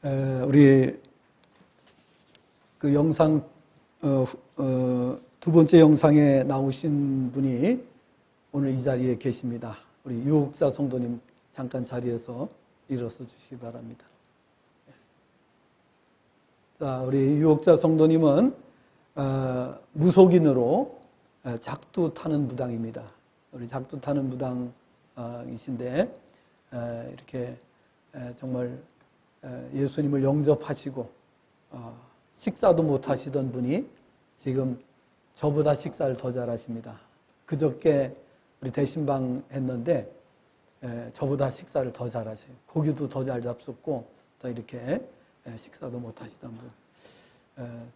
우리 그 영상 두 번째 영상에 나오신 분이 오늘 이 자리에 계십니다. 우리 유옥자 성도님 잠깐 자리에서 일어서 주시기 바랍니다. 자, 우리 유옥자 성도님은 무속인으로 작두 타는 무당입니다. 우리 작두 타는 무당이신데 이렇게 정말 예수님을 영접하시고 식사도 못 하시던 분이 지금 저보다 식사를 더 잘하십니다. 그저께 우리 대신방 했는데 저보다 식사를 더 잘하셔요. 고기도 더 잘 잡숫고 또 이렇게 식사도 못 하시던 분.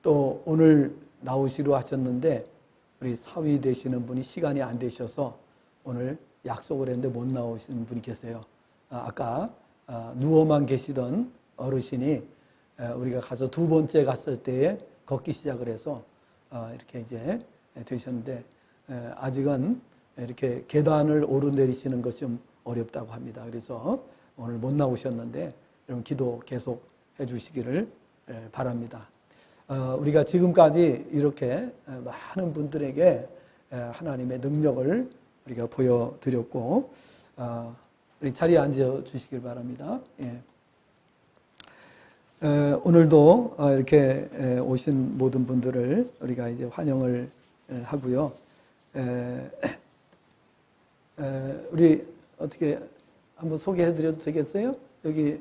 또 오늘 나오시려 하셨는데 우리 사위 되시는 분이 시간이 안 되셔서 오늘 약속을 했는데 못 나오시는 분이 계세요. 아까 누워만 계시던 어르신이 우리가 가서 두 번째 갔을 때에 걷기 시작을 해서 이렇게 이제 되셨는데 아직은 이렇게 계단을 오르내리시는 것이 좀 어렵다고 합니다. 그래서 오늘 못 나오셨는데 여러분 기도 계속 해주시기를 바랍니다. 우리가 지금까지 이렇게 많은 분들에게 하나님의 능력을 우리가 보여드렸고 우리 자리에 앉아 주시길 바랍니다. 예. 오늘도 이렇게 오신 모든 분들을 우리가 이제 환영을 하고요. 우리 어떻게 한번 소개해드려도 되겠어요? 여기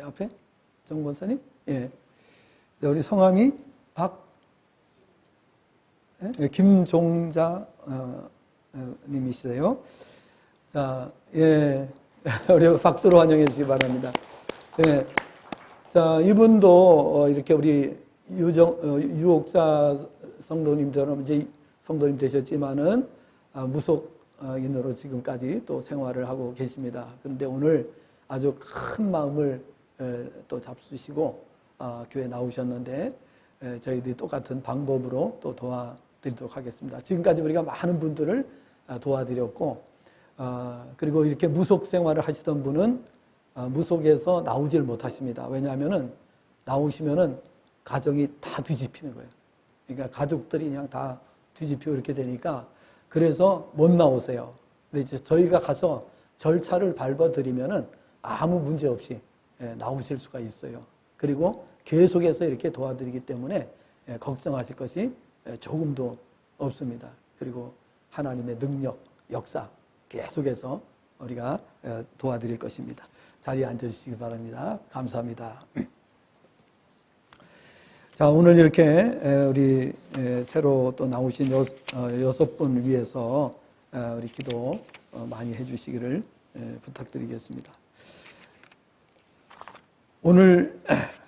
앞에 정 권사님? 예. 우리 성함이 김종자 님이시세요. 자, 예. 우리 박수로 환영해 주시기 바랍니다. 예. 자, 이분도 이렇게 우리 유옥자 성도님처럼 이제 성도님 되셨지만은 무속인으로 지금까지 또 생활을 하고 계십니다. 그런데 오늘 아주 큰 마음을 또 잡수시고 교회 나오셨는데 저희들이 똑같은 방법으로 또 도와드리도록 하겠습니다. 지금까지 우리가 많은 분들을 도와드렸고 그리고 이렇게 무속 생활을 하시던 분은 무속에서 나오질 못하십니다. 왜냐하면은 나오시면은 가정이 다 뒤집히는 거예요. 그러니까 가족들이 그냥 다 뒤집히고 이렇게 되니까 그래서 못 나오세요. 근데 이제 저희가 가서 절차를 밟아드리면은 아무 문제 없이 나오실 수가 있어요. 그리고 계속해서 이렇게 도와드리기 때문에 걱정하실 것이 조금도 없습니다. 그리고 하나님의 능력, 역사 계속해서 우리가 도와드릴 것입니다. 자리에 앉아주시기 바랍니다. 감사합니다. 자, 오늘 이렇게 우리 새로 또 나오신 6분 위해서 우리 기도 많이 해주시기를 부탁드리겠습니다. 오늘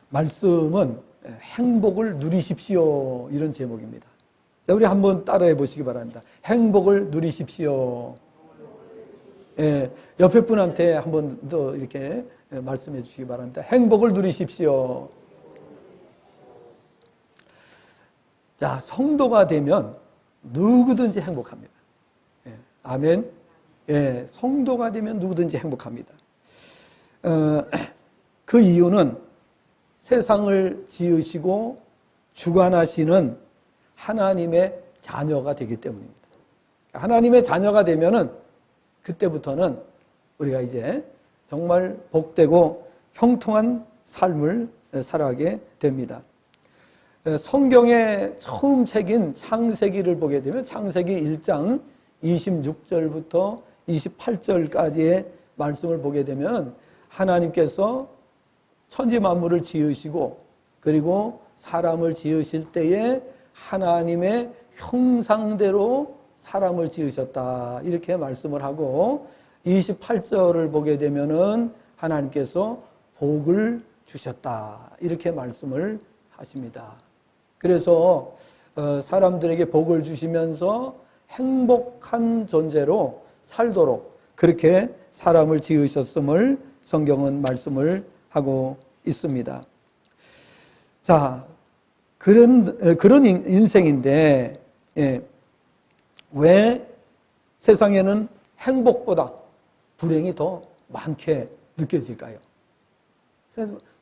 말씀은 행복을 누리십시오 이런 제목입니다. 자, 우리 한번 따라해 보시기 바랍니다. 행복을 누리십시오. 예, 옆에 분한테 한 번 더 이렇게 말씀해 주시기 바랍니다. 행복을 누리십시오. 자, 성도가 되면 누구든지 행복합니다. 예, 아멘. 예, 성도가 되면 누구든지 행복합니다. 그 이유는 세상을 지으시고 주관하시는 하나님의 자녀가 되기 때문입니다. 하나님의 자녀가 되면은 그때부터는 우리가 이제 정말 복되고 형통한 삶을 살아가게 됩니다. 성경의 처음 책인 창세기를 보게 되면 창세기 1장 26절부터 28절까지의 말씀을 보게 되면 하나님께서 천지 만물을 지으시고 그리고 사람을 지으실 때에 하나님의 형상대로 사람을 지으셨다 이렇게 말씀을 하고 28절을 보게 되면은 하나님께서 복을 주셨다 이렇게 말씀을 하십니다. 그래서 사람들에게 복을 주시면서 행복한 존재로 살도록 그렇게 사람을 지으셨음을 성경은 말씀을 하고 있습니다. 자, 그런 인생인데 왜 세상에는 행복보다 불행이 더 많게 느껴질까요?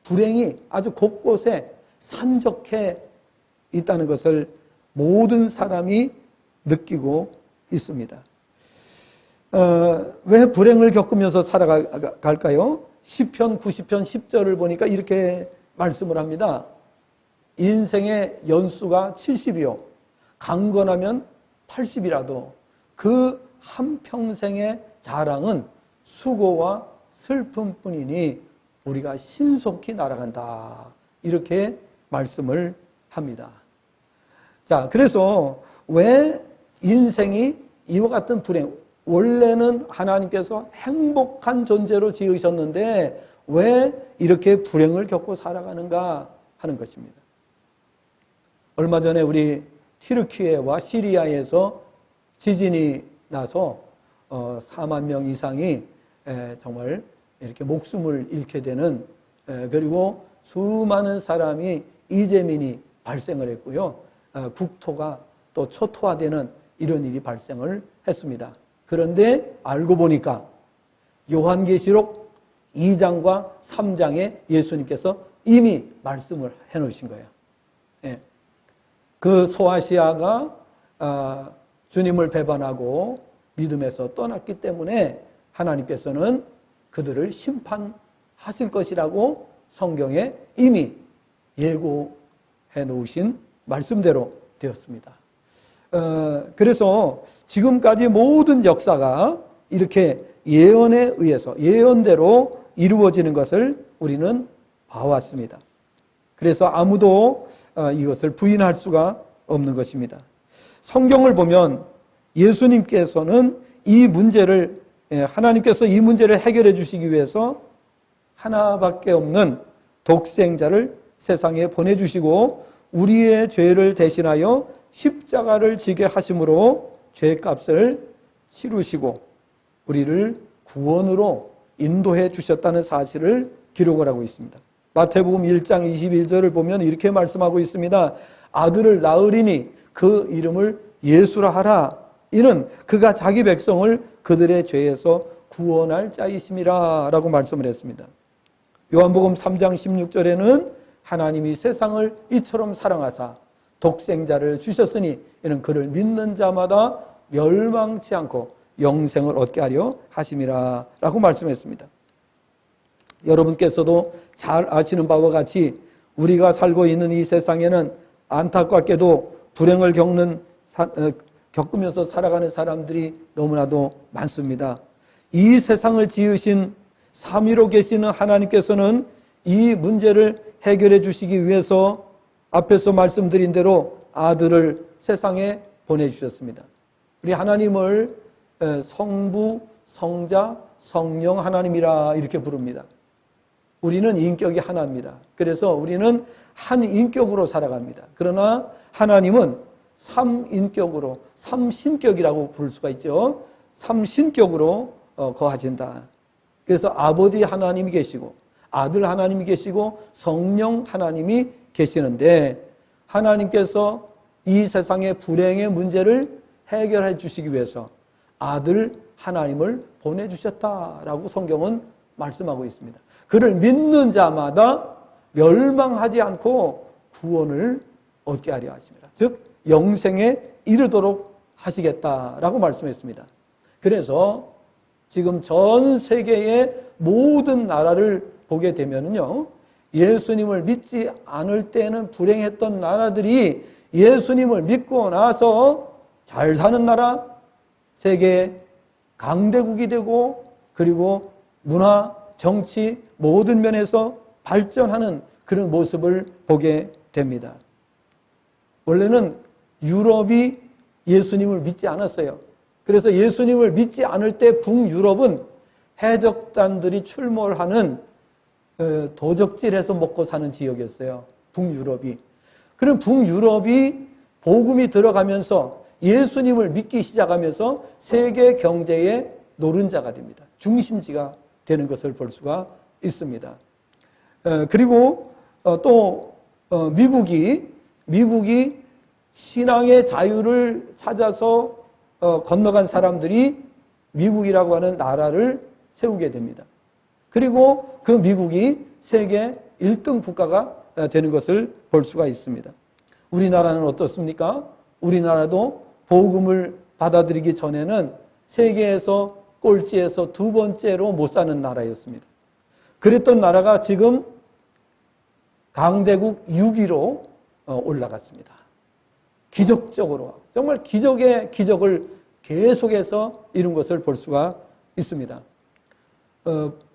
불행이 아주 곳곳에 산적해 있다는 것을 모든 사람이 느끼고 있습니다. 왜 불행을 겪으면서 살아갈까요? 시편 90편 10절을 보니까 이렇게 말씀을 합니다. 인생의 연수가 70이요. 강건하면 80이라도 그 한평생의 자랑은 수고와 슬픔뿐이니 우리가 신속히 날아간다. 이렇게 말씀을 합니다. 자, 그래서 왜 인생이 이와 같은 불행, 원래는 하나님께서 행복한 존재로 지으셨는데 왜 이렇게 불행을 겪고 살아가는가 하는 것입니다. 얼마 전에 우리 튀르키예와 시리아에서 지진이 나서 4만 명 이상이 정말 이렇게 목숨을 잃게 되는, 그리고 수많은 사람이 이재민이 발생을 했고요. 국토가 또 초토화되는 이런 일이 발생을 했습니다. 그런데 알고 보니까 요한계시록 2장과 3장에 예수님께서 이미 말씀을 해놓으신 거예요. 그 소아시아가 주님을 배반하고 믿음에서 떠났기 때문에 하나님께서는 그들을 심판하실 것이라고 성경에 이미 예고해 놓으신 말씀대로 되었습니다. 그래서 지금까지 모든 역사가 이렇게 예언에 의해서 예언대로 이루어지는 것을 우리는 봐왔습니다. 그래서 아무도 이것을 부인할 수가 없는 것입니다. 성경을 보면 예수님께서는 이 문제를, 하나님께서 이 문제를 해결해 주시기 위해서 하나밖에 없는 독생자를 세상에 보내주시고 우리의 죄를 대신하여 십자가를 지게 하심으로 죄값을 치르시고 우리를 구원으로 인도해 주셨다는 사실을 기록을 하고 있습니다. 마태복음 1장 21절을 보면 이렇게 말씀하고 있습니다. 아들을 낳으리니 그 이름을 예수라 하라. 이는 그가 자기 백성을 그들의 죄에서 구원할 자이심이라 라고 말씀을 했습니다. 요한복음 3장 16절에는 하나님이 세상을 이처럼 사랑하사 독생자를 주셨으니 이는 그를 믿는 자마다 멸망치 않고 영생을 얻게 하려 하심이라 라고 말씀했습니다. 여러분께서도 잘 아시는 바와 같이 우리가 살고 있는 이 세상에는 안타깝게도 불행을 겪으면서 살아가는 사람들이 너무나도 많습니다. 이 세상을 지으신 삼위로 계시는 하나님께서는 이 문제를 해결해 주시기 위해서 앞에서 말씀드린 대로 아들을 세상에 보내주셨습니다. 우리 하나님을 성부, 성자, 성령 하나님이라 이렇게 부릅니다. 우리는 인격이 하나입니다. 그래서 우리는 한 인격으로 살아갑니다. 그러나 하나님은 삼인격으로, 삼신격이라고 부를 수가 있죠. 삼신격으로 거하신다. 그래서 아버지 하나님이 계시고 아들 하나님이 계시고 성령 하나님이 계시는데 하나님께서 이 세상의 불행의 문제를 해결해 주시기 위해서 아들 하나님을 보내주셨다라고 성경은 말씀하고 있습니다. 그를 믿는 자마다 멸망하지 않고 구원을 얻게 하려 하십니다. 즉 영생에 이르도록 하시겠다라고 말씀했습니다. 그래서 지금 전 세계의 모든 나라를 보게 되면요, 예수님을 믿지 않을 때는 불행했던 나라들이 예수님을 믿고 나서 잘 사는 나라, 세계 강대국이 되고 그리고 문화, 정치 모든 면에서 발전하는 그런 모습을 보게 됩니다. 원래는 유럽이 예수님을 믿지 않았어요. 그래서 예수님을 믿지 않을 때 북유럽은 해적단들이 출몰하는 도적질해서 먹고 사는 지역이었어요. 북유럽이. 그럼 북유럽이 복음이 들어가면서 예수님을 믿기 시작하면서 세계 경제의 노른자가 됩니다. 중심지가 되는 것을 볼 수가 있습니다. 그리고 또 미국이 신앙의 자유를 찾아서 건너간 사람들이 미국이라고 하는 나라를 세우게 됩니다. 그리고 그 미국이 세계 1등 국가가 되는 것을 볼 수가 있습니다. 우리나라는 어떻습니까? 우리나라도 복음을 받아들이기 전에는 세계에서 꼴찌에서 두 번째로 못 사는 나라였습니다. 그랬던 나라가 지금 강대국 6위로 올라갔습니다. 기적적으로, 정말 기적의 기적을 계속해서 이룬 것을 볼 수가 있습니다.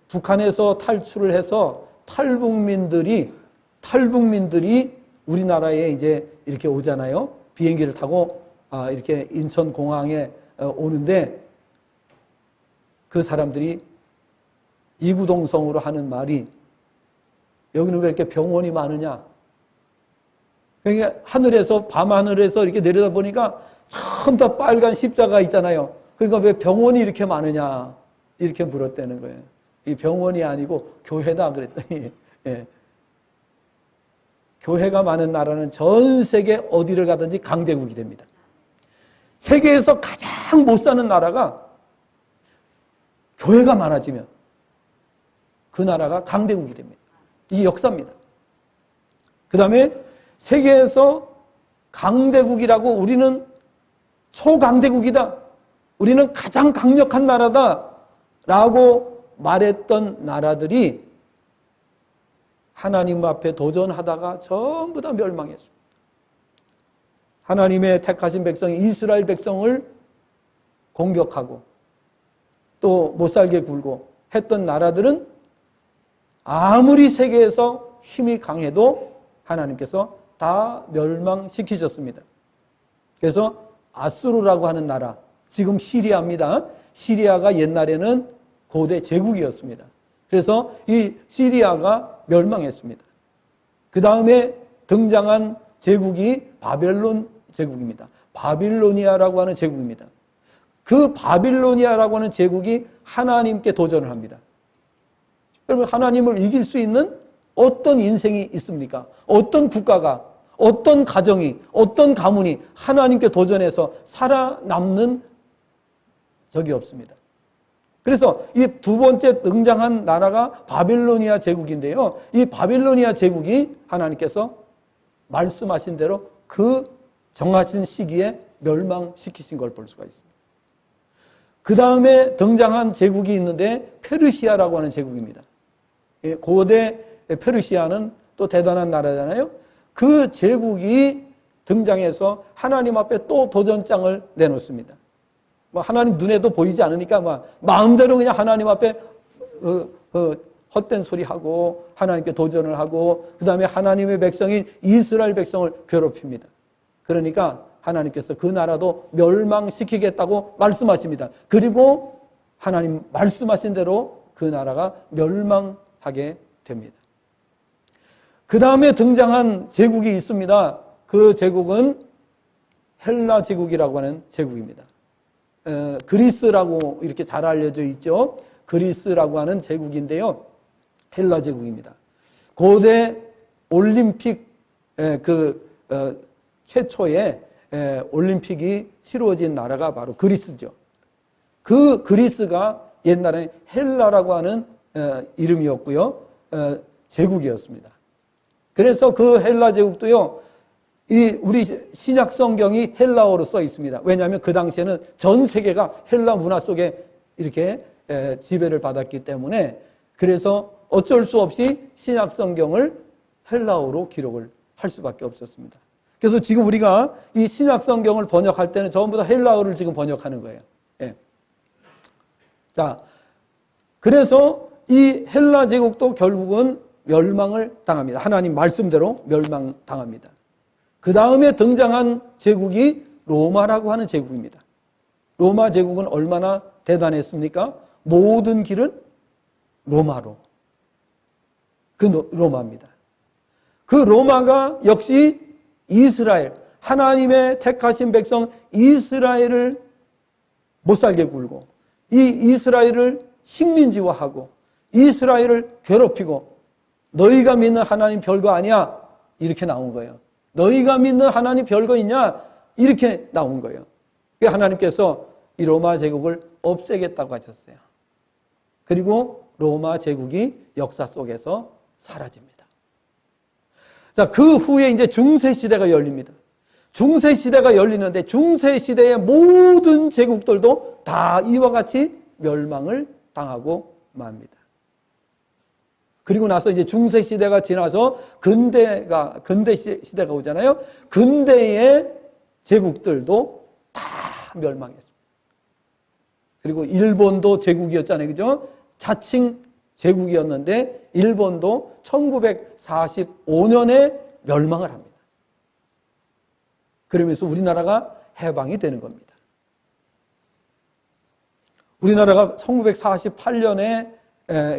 북한에서 탈출을 해서 탈북민들이 우리나라에 이제 이렇게 오잖아요. 비행기를 타고 이렇게 인천공항에 오는데 그 사람들이 이구동성으로 하는 말이 여기는 왜 이렇게 병원이 많으냐? 그러니까 하늘에서 밤하늘에서 이렇게 내려다보니까 전부 다 빨간 십자가 있잖아요. 그러니까 왜 병원이 이렇게 많으냐? 이렇게 물었다는 거예요. 이 병원이 아니고 교회다 그랬더니 예. 교회가 많은 나라는 전 세계 어디를 가든지 강대국이 됩니다. 세계에서 가장 못 사는 나라가 교회가 많아지면 그 나라가 강대국이 됩니다. 이 역사입니다. 그 다음에 세계에서 강대국이라고 우리는 초강대국이다. 우리는 가장 강력한 나라다. 라고 말했던 나라들이 하나님 앞에 도전하다가 전부 다 멸망했습니다. 하나님의 택하신 백성 이스라엘 백성을 공격하고 또 못살게 굴고 했던 나라들은 아무리 세계에서 힘이 강해도 하나님께서 다 멸망시키셨습니다. 그래서 아수르라고 하는 나라, 지금 시리아입니다. 시리아가 옛날에는 고대 제국이었습니다. 그래서 이 시리아가 멸망했습니다. 그 다음에 등장한 제국이 바벨론 제국입니다. 바빌로니아라고 하는 제국입니다. 그 바빌로니아라고 하는 제국이 하나님께 도전을 합니다. 여러분, 하나님을 이길 수 있는 어떤 인생이 있습니까? 어떤 국가가, 어떤 가정이, 어떤 가문이 하나님께 도전해서 살아남는 적이 없습니다. 그래서 이 두 번째 등장한 나라가 바빌로니아 제국인데요. 이 바빌로니아 제국이 하나님께서 말씀하신 대로 그 정하신 시기에 멸망시키신 걸 볼 수가 있습니다. 그 다음에 등장한 제국이 있는데 페르시아라고 하는 제국입니다. 고대 페르시아는 또 대단한 나라잖아요. 그 제국이 등장해서 하나님 앞에 또 도전장을 내놓습니다. 하나님 눈에도 보이지 않으니까 마음대로 그냥 하나님 앞에 헛된 소리 하고 하나님께 도전을 하고 그 다음에 하나님의 백성인 이스라엘 백성을 괴롭힙니다. 그러니까 하나님께서 그 나라도 멸망시키겠다고 말씀하십니다. 그리고 하나님 말씀하신 대로 그 나라가 멸망하게 됩니다. 그 다음에 등장한 제국이 있습니다. 그 제국은 헬라 제국이라고 하는 제국입니다. 그리스라고 이렇게 잘 알려져 있죠. 그리스라고 하는 제국인데요. 헬라 제국입니다. 고대 올림픽 최초의 올림픽이 치루어진 나라가 바로 그리스죠. 그 그리스가 옛날에 헬라라고 하는 이름이었고요. 제국이었습니다. 그래서 그 헬라 제국도요. 우리 신약 성경이 헬라어로 써 있습니다. 왜냐하면 그 당시에는 전 세계가 헬라 문화 속에 이렇게 지배를 받았기 때문에 그래서 어쩔 수 없이 신약 성경을 헬라어로 기록을 할 수밖에 없었습니다. 그래서 지금 우리가 이 신약 성경을 번역할 때는 전부 다 헬라어를 지금 번역하는 거예요. 예. 자, 그래서 이 헬라 제국도 결국은 멸망을 당합니다. 하나님 말씀대로 멸망당합니다. 그 다음에 등장한 제국이 로마라고 하는 제국입니다. 로마 제국은 얼마나 대단했습니까? 모든 길은 로마로. 그 로마입니다. 그 로마가 역시 이스라엘, 하나님의 택하신 백성 이스라엘을 못살게 굴고 이 이스라엘을 식민지화하고 이스라엘을 괴롭히고 너희가 믿는 하나님 별거 아니야? 이렇게 나온 거예요. 너희가 믿는 하나님 별거 있냐? 이렇게 나온 거예요. 하나님께서 이 로마 제국을 없애겠다고 하셨어요. 그리고 로마 제국이 역사 속에서 사라집니다. 자, 그 후에 이제 중세시대가 열립니다. 중세시대가 열리는데 중세시대의 모든 제국들도 다 이와 같이 멸망을 당하고 맙니다. 그리고 나서 이제 중세시대가 지나서 근대시대가 오잖아요. 근대의 제국들도 다 멸망했습니다. 그리고 일본도 제국이었잖아요. 그죠? 자칭 제국이었는데 일본도 1945년에 멸망을 합니다. 그러면서 우리나라가 해방이 되는 겁니다. 우리나라가 1948년에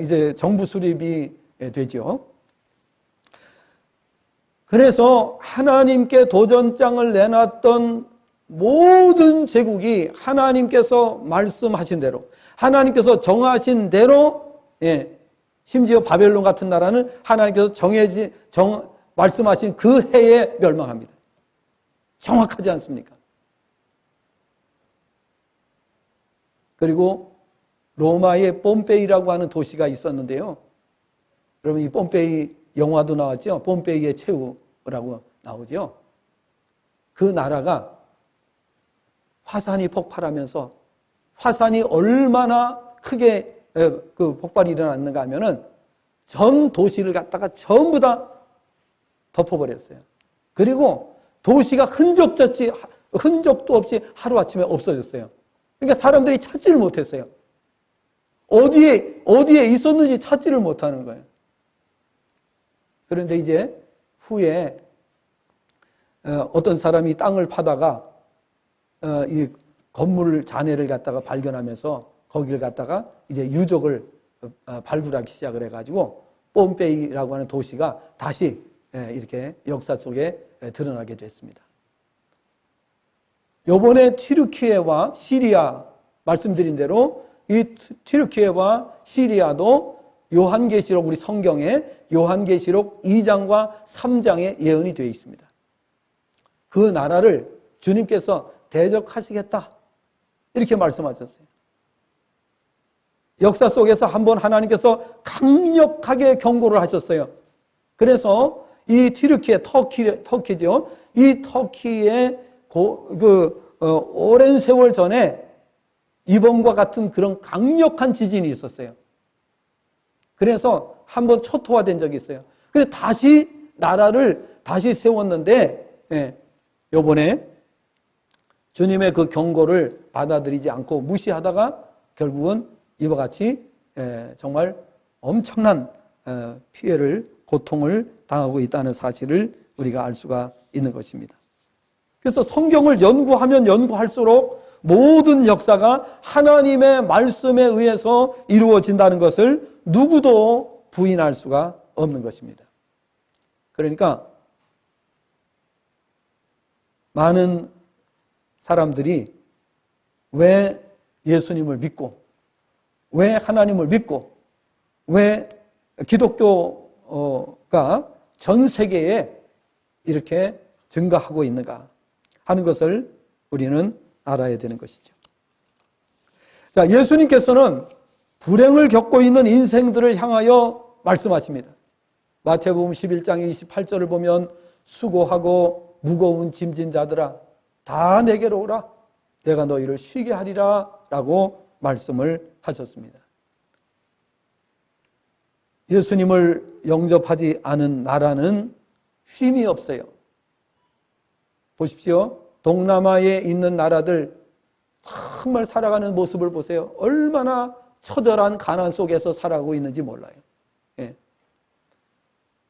이제 정부 수립이 되죠. 그래서 하나님께 도전장을 내놨던 모든 제국이 하나님께서 말씀하신 대로, 하나님께서 정하신 대로, 심지어 바벨론 같은 나라는 하나님께서 말씀하신 그 해에 멸망합니다. 정확하지 않습니까? 그리고 로마의 폼페이라고 하는 도시가 있었는데요. 여러분, 이 폼페이 영화도 나왔죠? 폼페이의 최후라고 나오죠? 그 나라가 화산이 폭발하면서 화산이 얼마나 크게 그 폭발이 일어났는가 하면은 전 도시를 갖다가 전부 다 덮어버렸어요. 그리고 도시가 흔적도 없이 하루아침에 없어졌어요. 그러니까 사람들이 찾지를 못했어요. 어디에 있었는지 찾지를 못하는 거예요. 그런데 이제 후에 어떤 사람이 땅을 파다가 이 건물 잔해를 갖다가 발견하면서 거기를 갖다가 이제 유적을 발굴하기 시작을 해가지고 폼페이라고 하는 도시가 다시 이렇게 역사 속에 드러나게 됐습니다. 요번에 튀르키예와 시리아 말씀드린 대로 이 튀르키예와 시리아도 요한계시록, 우리 성경에 요한계시록 2장과 3장에 예언이 되어 있습니다. 그 나라를 주님께서 대적하시겠다 이렇게 말씀하셨어요. 역사 속에서 한번 하나님께서 강력하게 경고를 하셨어요. 그래서 이 튀르키예, 터키죠. 이 터키에 오랜 세월 전에 이번과 같은 그런 강력한 지진이 있었어요. 그래서 한번 초토화된 적이 있어요. 그래서 다시 나라를 다시 세웠는데, 요번에 주님의 그 경고를 받아들이지 않고 무시하다가 결국은 이와 같이 정말 엄청난 피해를, 고통을 당하고 있다는 사실을 우리가 알 수가 있는 것입니다. 그래서 성경을 연구하면 연구할수록 모든 역사가 하나님의 말씀에 의해서 이루어진다는 것을 누구도 부인할 수가 없는 것입니다. 그러니까 많은 사람들이 왜 예수님을 믿고, 왜 하나님을 믿고, 왜 기독교가 전 세계에 이렇게 증가하고 있는가 하는 것을 우리는 알아야 되는 것이죠. 자, 예수님께서는 불행을 겪고 있는 인생들을 향하여 말씀하십니다. 마태복음 11장 28절을 보면 수고하고 무거운 짐진 자들아 다 내게로 오라 내가 너희를 쉬게 하리라 라고 말씀을 하셨습니다. 예수님을 영접하지 않은 나라는 쉼이 없어요. 보십시오. 동남아에 있는 나라들 정말 살아가는 모습을 보세요. 얼마나 처절한 가난 속에서 살아가고 있는지 몰라요.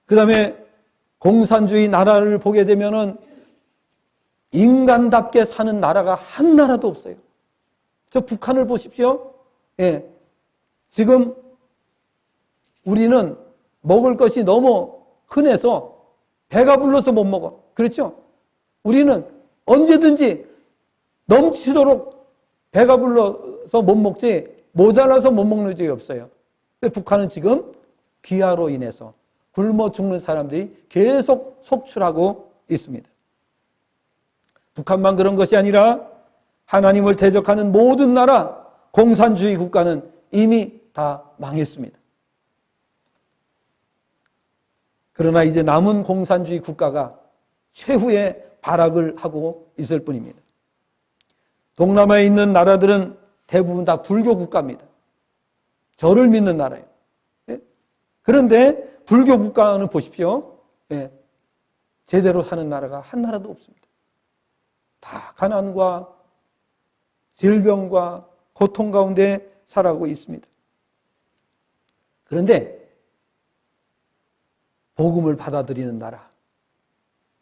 그 다음에 공산주의 나라를 보게 되면은 인간답게 사는 나라가 한 나라도 없어요. 저 북한을 보십시오. 지금 우리는 먹을 것이 너무 흔해서 배가 불러서 못 먹어. 그렇죠? 우리는 언제든지 넘치도록 배가 불러서 못 먹지 모자라서 못 먹는 적이 없어요. 근데 북한은 지금 기아로 인해서 굶어 죽는 사람들이 계속 속출하고 있습니다. 북한만 그런 것이 아니라 하나님을 대적하는 모든 나라, 공산주의 국가는 이미 다 망했습니다. 그러나 이제 남은 공산주의 국가가 최후의 발악을 하고 있을 뿐입니다. 동남아에 있는 나라들은 대부분 다 불교 국가입니다. 절을 믿는 나라예요. 그런데 불교 국가는 보십시오. 제대로 사는 나라가 한 나라도 없습니다. 다 가난과 질병과 고통 가운데 살아가고 있습니다. 그런데 복음을 받아들이는 나라,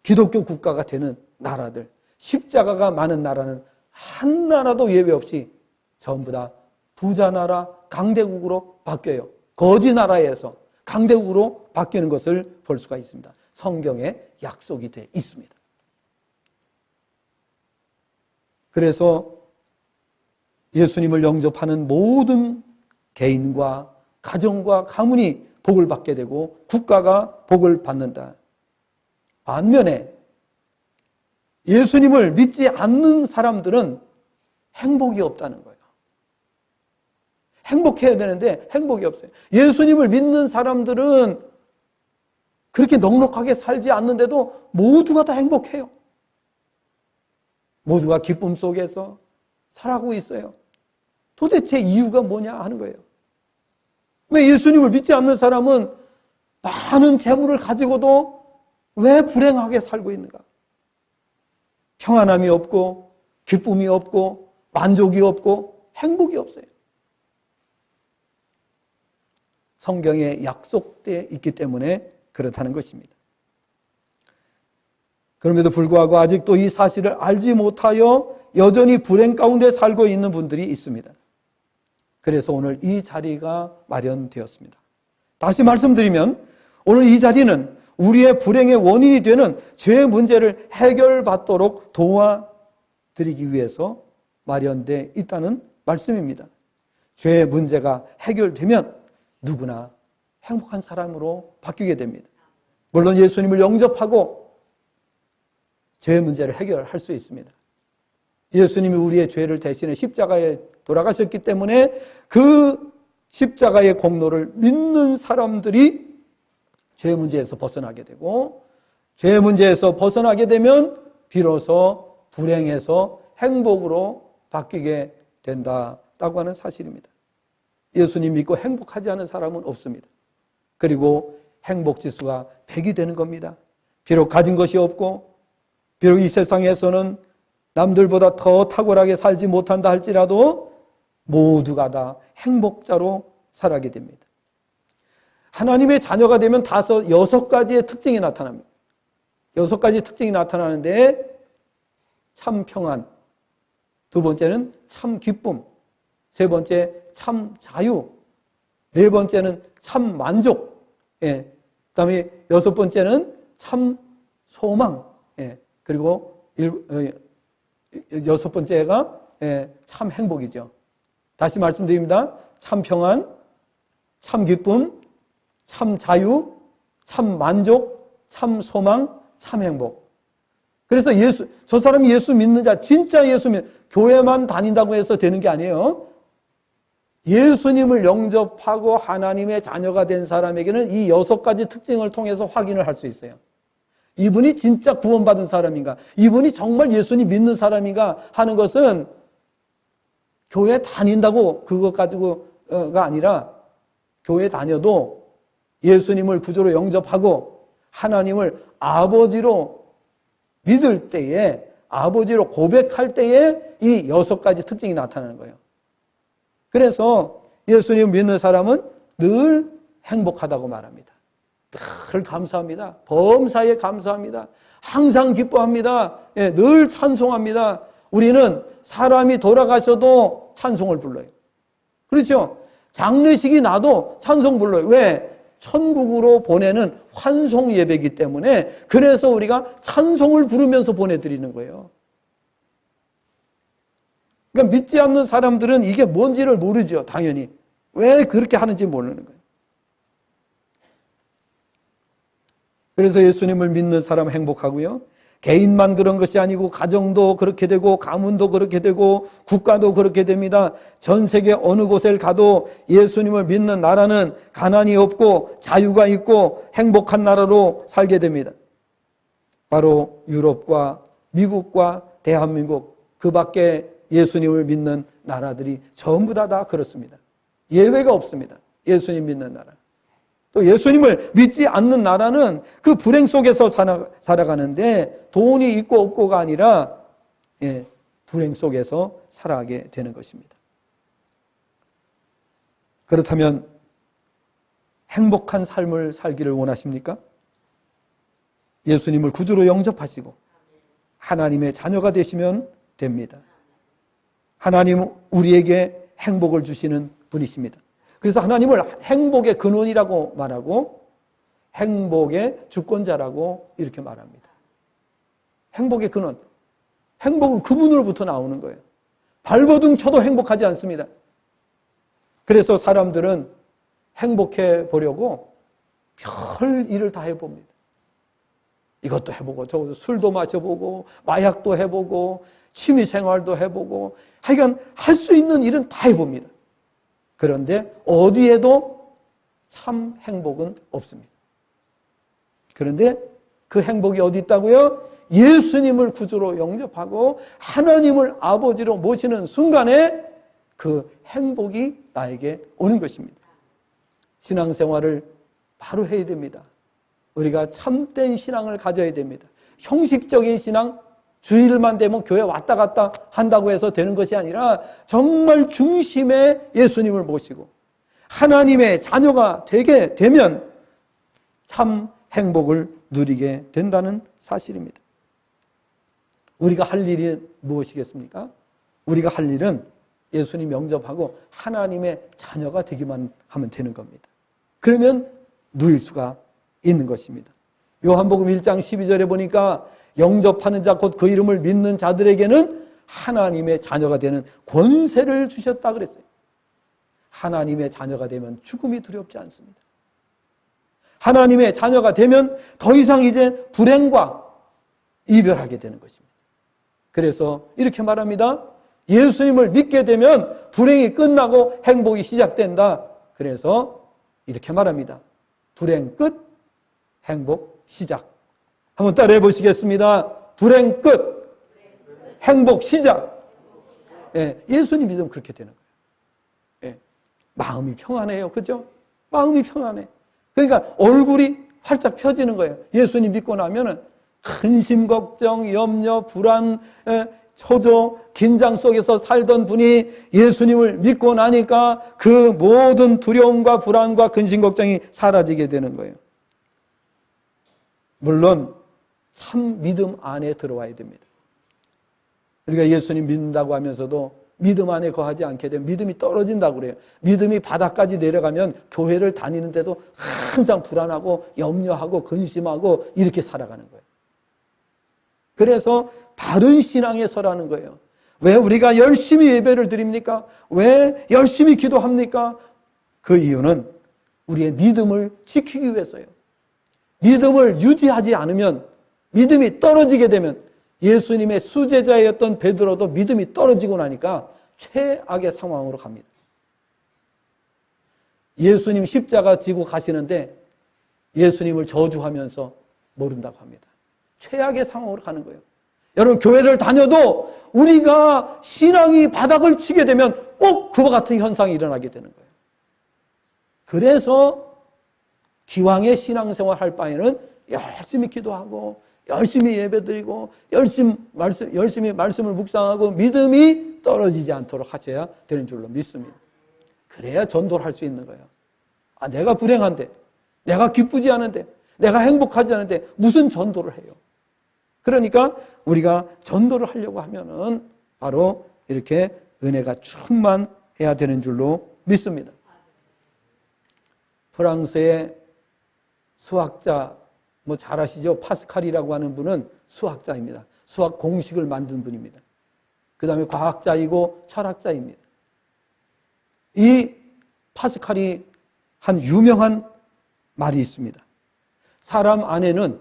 기독교 국가가 되는 나라들, 십자가가 많은 나라는 한 나라도 예외 없이 전부 다 부자 나라, 강대국으로 바뀌어요. 거지 나라에서 강대국으로 바뀌는 것을 볼 수가 있습니다. 성경에 약속이 되어 있습니다. 그래서 예수님을 영접하는 모든 개인과 가정과 가문이 복을 받게 되고 국가가 복을 받는다. 반면에 예수님을 믿지 않는 사람들은 행복이 없다는 거예요. 행복해야 되는데 행복이 없어요. 예수님을 믿는 사람들은 그렇게 넉넉하게 살지 않는데도 모두가 다 행복해요. 모두가 기쁨 속에서 살아가고 있어요. 도대체 이유가 뭐냐 하는 거예요. 왜 예수님을 믿지 않는 사람은 많은 재물을 가지고도 왜 불행하게 살고 있는가? 평안함이 없고 기쁨이 없고 만족이 없고 행복이 없어요. 성경에 약속되어 있기 때문에 그렇다는 것입니다. 그럼에도 불구하고 아직도 이 사실을 알지 못하여 여전히 불행 가운데 살고 있는 분들이 있습니다. 그래서 오늘 이 자리가 마련되었습니다. 다시 말씀드리면 오늘 이 자리는 우리의 불행의 원인이 되는 죄의 문제를 해결받도록 도와드리기 위해서 마련되어 있다는 말씀입니다. 죄의 문제가 해결되면 누구나 행복한 사람으로 바뀌게 됩니다. 물론 예수님을 영접하고 죄의 문제를 해결할 수 있습니다. 예수님이 우리의 죄를 대신해 십자가에 돌아가셨기 때문에 그 십자가의 공로를 믿는 사람들이 죄의 문제에서 벗어나게 되고, 죄의 문제에서 벗어나게 되면 비로소 불행에서 행복으로 바뀌게 된다라고 하는 사실입니다. 예수님 믿고 행복하지 않은 사람은 없습니다. 그리고 행복지수가 100이 되는 겁니다. 비록 가진 것이 없고 비록 이 세상에서는 남들보다 더 탁월하게 살지 못한다 할지라도 모두가 다 행복자로 살아가게 됩니다. 하나님의 자녀가 되면 6가지의 특징이 나타납니다. 6가지 특징이 나타나는데 참 평안, 두 번째는 참 기쁨, 세 번째 참 자유, 네 번째는 참 만족, 그다음에 6번째는 참 소망, 그리고 6번째가 참 행복이죠. 다시 말씀드립니다. 참 평안, 참 기쁨, 참 자유, 참 만족, 참 소망, 참 행복. 그래서 저 사람이 예수 믿는 자, 진짜 예수 교회만 다닌다고 해서 되는 게 아니에요. 예수님을 영접하고 하나님의 자녀가 된 사람에게는 이 6가지 특징을 통해서 확인을 할 수 있어요. 이분이 진짜 구원받은 사람인가? 이분이 정말 예수님 믿는 사람인가? 하는 것은 교회 다닌다고 그것 가지고가 아니라 교회 다녀도 예수님을 구주로 영접하고 하나님을 아버지로 믿을 때에, 아버지로 고백할 때에 이 6가지 특징이 나타나는 거예요. 그래서 예수님 믿는 사람은 늘 행복하다고 말합니다. 늘 감사합니다. 범사에 감사합니다. 항상 기뻐합니다. 늘 찬송합니다. 우리는 사람이 돌아가셔도 찬송을 불러요. 그렇죠? 장례식이 나도 찬송 불러요. 왜? 천국으로 보내는 환송 예배이기 때문에 그래서 우리가 찬송을 부르면서 보내드리는 거예요. 그러니까 믿지 않는 사람들은 이게 뭔지를 모르죠. 당연히. 왜 그렇게 하는지 모르는 거예요. 그래서 예수님을 믿는 사람은 행복하고요. 개인만 그런 것이 아니고 가정도 그렇게 되고 가문도 그렇게 되고 국가도 그렇게 됩니다. 전 세계 어느 곳에 가도 예수님을 믿는 나라는 가난이 없고 자유가 있고 행복한 나라로 살게 됩니다. 바로 유럽과 미국과 대한민국, 그 밖에 예수님을 믿는 나라들이 전부 다 그렇습니다. 예외가 없습니다. 예수님 믿는 나라. 또 예수님을 믿지 않는 나라는 그 불행 속에서 살아가는데 돈이 있고 없고가 아니라 불행 속에서 살아가게 되는 것입니다. 그렇다면 행복한 삶을 살기를 원하십니까? 예수님을 구주로 영접하시고 하나님의 자녀가 되시면 됩니다. 하나님은 우리에게 행복을 주시는 분이십니다. 그래서 하나님을 행복의 근원이라고 말하고 행복의 주권자라고 이렇게 말합니다. 행복의 근원. 행복은 그분으로부터 나오는 거예요. 발버둥 쳐도 행복하지 않습니다. 그래서 사람들은 행복해 보려고 별 일을 다 해봅니다. 이것도 해보고 저것도 술도 마셔보고 마약도 해보고 취미생활도 해보고 하여간 할 수 있는 일은 다 해봅니다. 그런데 어디에도 참 행복은 없습니다. 그런데 그 행복이 어디 있다고요? 예수님을 구주로 영접하고 하나님을 아버지로 모시는 순간에 그 행복이 나에게 오는 것입니다. 신앙생활을 바로 해야 됩니다. 우리가 참된 신앙을 가져야 됩니다. 형식적인 신앙, 주일만 되면 교회 왔다 갔다 한다고 해서 되는 것이 아니라 정말 중심에 예수님을 모시고 하나님의 자녀가 되게 되면 참 행복을 누리게 된다는 사실입니다. 우리가 할 일이 무엇이겠습니까? 우리가 할 일은 예수님 영접하고 하나님의 자녀가 되기만 하면 되는 겁니다. 그러면 누릴 수가 있는 것입니다. 요한복음 1장 12절에 보니까 영접하는 자 곧 그 이름을 믿는 자들에게는 하나님의 자녀가 되는 권세를 주셨다 그랬어요. 하나님의 자녀가 되면 죽음이 두렵지 않습니다. 하나님의 자녀가 되면 더 이상 이제 불행과 이별하게 되는 것입니다. 그래서 이렇게 말합니다. 예수님을 믿게 되면 불행이 끝나고 행복이 시작된다. 그래서 이렇게 말합니다. 불행 끝, 행복 시작. 한번 따라해 보시겠습니다. 불행 끝, 행복 시작. 예수님 믿으면 그렇게 되는 거예요. 마음이 평안해요. 그죠? 마음이 평안해. 그러니까 얼굴이 활짝 펴지는 거예요. 예수님 믿고 나면은 근심, 걱정, 염려, 불안, 초조, 긴장 속에서 살던 분이 예수님을 믿고 나니까 그 모든 두려움과 불안과 근심, 걱정이 사라지게 되는 거예요. 물론 참 믿음 안에 들어와야 됩니다. 우리가 예수님 믿는다고 하면서도 믿음 안에 거하지 않게 되면 믿음이 떨어진다고 그래요. 믿음이 바닥까지 내려가면 교회를 다니는데도 항상 불안하고 염려하고 근심하고 이렇게 살아가는 거예요. 그래서 바른 신앙에 서라는 거예요. 왜 우리가 열심히 예배를 드립니까? 왜 열심히 기도합니까? 그 이유는 우리의 믿음을 지키기 위해서예요. 믿음을 유지하지 않으면, 믿음이 떨어지게 되면, 예수님의 수제자였던 베드로도 믿음이 떨어지고 나니까 최악의 상황으로 갑니다. 예수님 십자가 지고 가시는데 예수님을 저주하면서 모른다고 합니다. 최악의 상황으로 가는 거예요. 여러분, 교회를 다녀도 우리가 신앙이 바닥을 치게 되면 꼭 그와 같은 현상이 일어나게 되는 거예요. 그래서 기왕의 신앙생활 할 바에는 열심히 기도하고 열심히 예배드리고 열심히 말씀을 묵상하고 믿음이 떨어지지 않도록 하셔야 되는 줄로 믿습니다. 그래야 전도를 할 수 있는 거예요. 내가 불행한데, 내가 기쁘지 않은데, 내가 행복하지 않은데 무슨 전도를 해요? 그러니까 우리가 전도를 하려고 하면은 바로 이렇게 은혜가 충만해야 되는 줄로 믿습니다. 프랑스의 수학자, 잘 아시죠? 파스칼이라고 하는 분은 수학자입니다. 수학 공식을 만든 분입니다. 그 다음에 과학자이고 철학자입니다. 이 파스칼이 한 유명한 말이 있습니다. 사람 안에는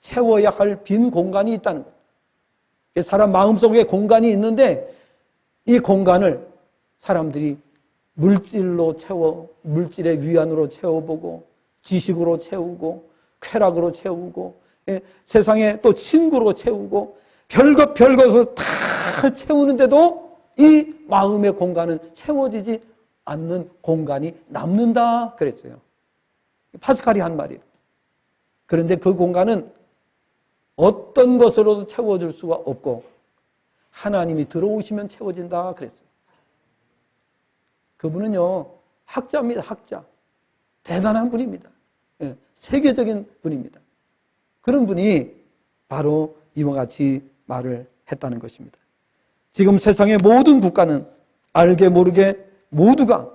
채워야 할 빈 공간이 있다는 거예요. 사람 마음속에 공간이 있는데 이 공간을 사람들이 물질로 물질의 위안으로 채워보고 지식으로 채우고 쾌락으로 채우고 세상에 또 친구로 채우고 별것을 다 채우는데도 이 마음의 공간은 채워지지 않는 공간이 남는다 그랬어요. 파스칼이 한 말이에요. 그런데 그 공간은 어떤 것으로도 채워줄 수가 없고 하나님이 들어오시면 채워진다 그랬어요. 그분은요 학자입니다. 학자. 대단한 분입니다. 세계적인 분입니다. 그런 분이 바로 이와 같이 말을 했다는 것입니다. 지금 세상의 모든 국가는 알게 모르게 모두가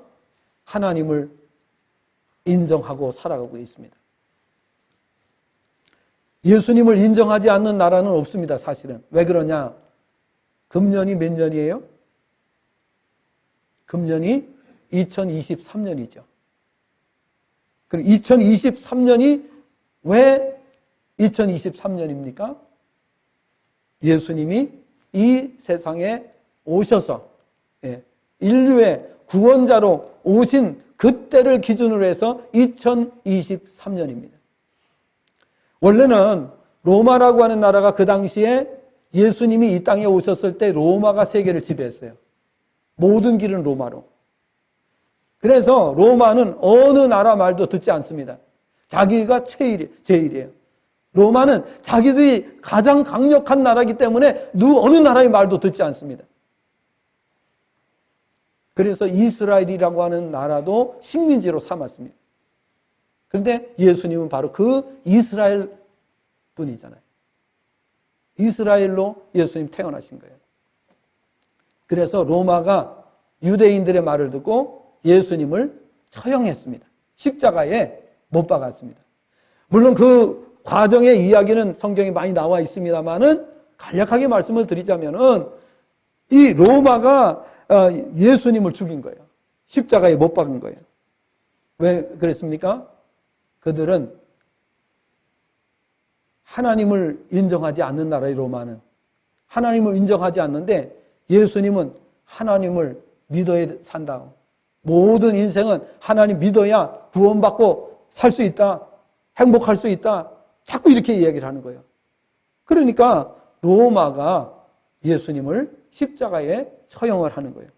하나님을 인정하고 살아가고 있습니다. 예수님을 인정하지 않는 나라는 없습니다. 사실은. 왜 그러냐? 금년이 몇 년이에요? 금년이 2023년이죠. 그럼 2023년이 왜 2023년입니까? 예수님이 이 세상에 오셔서 인류의 구원자로 오신 그때를 기준으로 해서 2023년입니다. 원래는 로마라고 하는 나라가 그 당시에 예수님이 이 땅에 오셨을 때 로마가 세계를 지배했어요. 모든 길은 로마로. 그래서 로마는 어느 나라 말도 듣지 않습니다. 자기가 제일이에요. 로마는 자기들이 가장 강력한 나라이기 때문에 어느 나라의 말도 듣지 않습니다. 그래서 이스라엘이라고 하는 나라도 식민지로 삼았습니다. 그런데 예수님은 바로 그 이스라엘 분이잖아요. 이스라엘로 예수님 태어나신 거예요. 그래서 로마가 유대인들의 말을 듣고 예수님을 처형했습니다. 십자가에 못 박았습니다. 물론 그 과정의 이야기는 성경에 많이 나와 있습니다만은 간략하게 말씀을 드리자면은 이 로마가 예수님을 죽인 거예요. 십자가에 못 박은 거예요. 왜 그랬습니까? 그들은 하나님을 인정하지 않는 나라의 로마는 하나님을 인정하지 않는데 예수님은 하나님을 믿어야 산다. 모든 인생은 하나님 믿어야 구원받고 살 수 있다. 행복할 수 있다. 자꾸 이렇게 이야기를 하는 거예요. 그러니까 로마가 예수님을 십자가에 처형을 하는 거예요.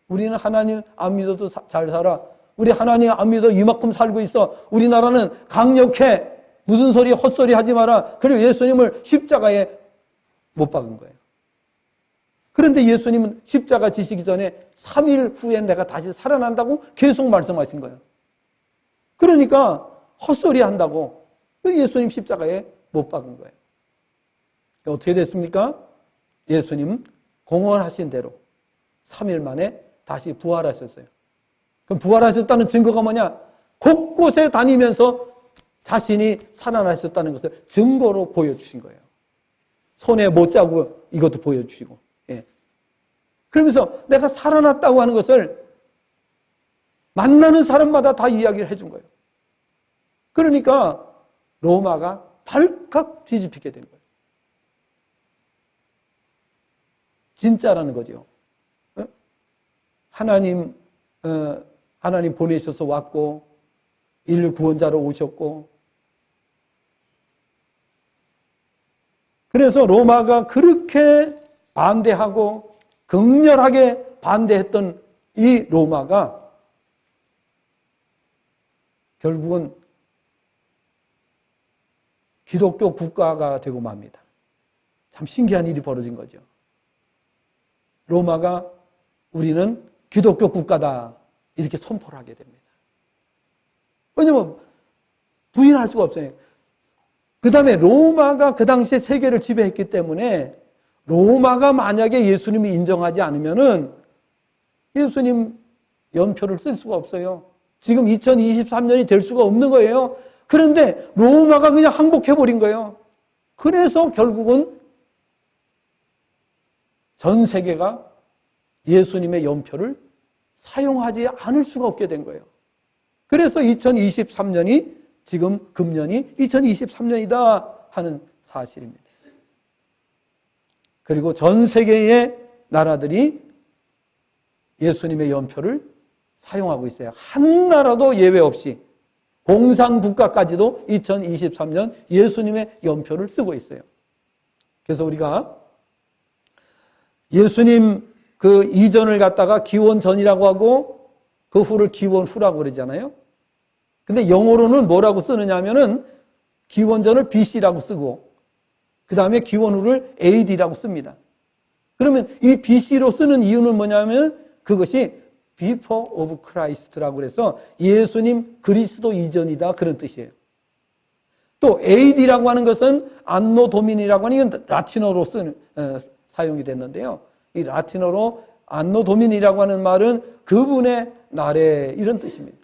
우리는 하나님 안 믿어도 잘 살아. 우리 하나님 안 믿어 이만큼 살고 있어. 우리나라는 강력해. 무슨 소리 헛소리 하지 마라. 그리고 예수님을 십자가에 못 박은 거예요. 그런데 예수님은 십자가 지시기 전에 3일 후에 내가 다시 살아난다고 계속 말씀하신 거예요. 그러니까 헛소리 한다고 예수님 십자가에 못 박은 거예요. 어떻게 됐습니까? 예수님 공언하신 대로 3일 만에 다시 부활하셨어요. 그럼 부활하셨다는 증거가 뭐냐? 곳곳에 다니면서 자신이 살아나셨다는 것을 증거로 보여주신 거예요. 손에 못 자고 이것도 보여주시고. 그러면서 내가 살아났다고 하는 것을 만나는 사람마다 다 이야기를 해준 거예요. 그러니까 로마가 발칵 뒤집히게 된 거예요. 진짜라는 거죠. 하나님 보내셔서 왔고 인류 구원자로 오셨고 그래서 로마가 그렇게 반대하고 극렬하게 반대했던 이 로마가 결국은 기독교 국가가 되고 맙니다. 참 신기한 일이 벌어진 거죠. 로마가 우리는 기독교 국가다 이렇게 선포를 하게 됩니다. 왜냐하면 부인할 수가 없어요. 그 다음에 로마가 그 당시에 세계를 지배했기 때문에 로마가 만약에 예수님이 인정하지 않으면은 예수님 연표를 쓸 수가 없어요. 지금 2023년이 될 수가 없는 거예요. 그런데 로마가 그냥 항복해버린 거예요. 그래서 결국은 전 세계가 예수님의 연표를 사용하지 않을 수가 없게 된 거예요. 그래서 2023년이 지금 금년이 2023년이다. 하는 사실입니다. 그리고 전 세계의 나라들이 예수님의 연표를 사용하고 있어요. 한 나라도 예외 없이 공산국가까지도 2023년 예수님의 연표를 쓰고 있어요. 그래서 우리가 예수님 그 이전을 갖다가 기원 전이라고 하고 그 후를 기원 후라고 그러잖아요. 근데 영어로는 뭐라고 쓰느냐 하면은 기원 전을 BC라고 쓰고 그 다음에 기원 후를 AD라고 씁니다. 그러면 이 BC로 쓰는 이유는 뭐냐면 그것이 Before of Christ라고 그래서 예수님 그리스도 이전이다 그런 뜻이에요. 또 AD라고 하는 것은 안노 도미니라고 하는 이건 라틴어로 사용이 됐는데요. 이 라틴어로 안노 도미니라고 하는 말은 그분의 날에 이런 뜻입니다.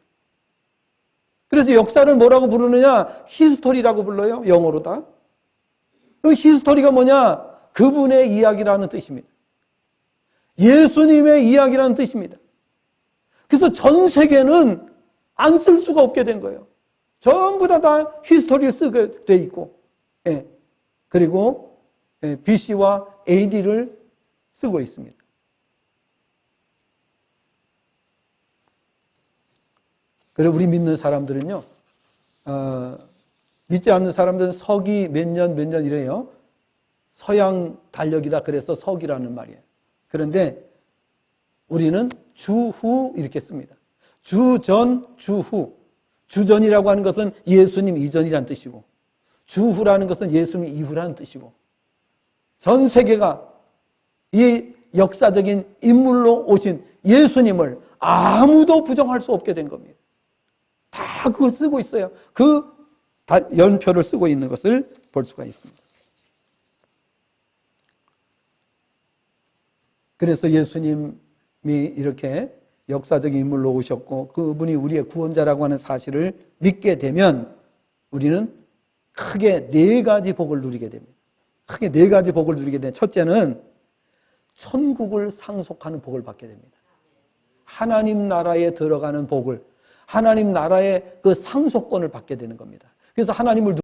그래서 역사를 뭐라고 부르느냐? 히스토리라고 불러요. 영어로다. 그 히스토리가 뭐냐? 그분의 이야기라는 뜻입니다. 예수님의 이야기라는 뜻입니다. 그래서 전 세계는 안 쓸 수가 없게 된 거예요. 전부 다 히스토리를 쓰게 돼 있고, 예. 그리고 BC와 AD를 쓰고 있습니다. 그리고 우리 믿는 사람들은요, 믿지 않는 사람들은 서기 몇 년 이래요. 서양 달력이다 그래서 서기라는 말이에요. 그런데 우리는 주후 이렇게 씁니다. 주전, 주후. 주전이라고 하는 것은 예수님 이전이라는 뜻이고 주후라는 것은 예수님 이후라는 뜻이고 전 세계가 이 역사적인 인물로 오신 예수님을 아무도 부정할 수 없게 된 겁니다. 다 그걸 쓰고 있어요. 그 연표를 쓰고 있는 것을 볼 수가 있습니다. 그래서 예수님이 이렇게 역사적인 인물로 오셨고 그분이 우리의 구원자라고 하는 사실을 믿게 되면 우리는 크게 네 가지 복을 누리게 됩니다. 크게 네 가지 복을 누리게 되는 첫째는 천국을 상속하는 복을 받게 됩니다. 하나님 나라에 들어가는 복을 하나님 나라의 그 상속권을 받게 되는 겁니다. 그래서 하나님을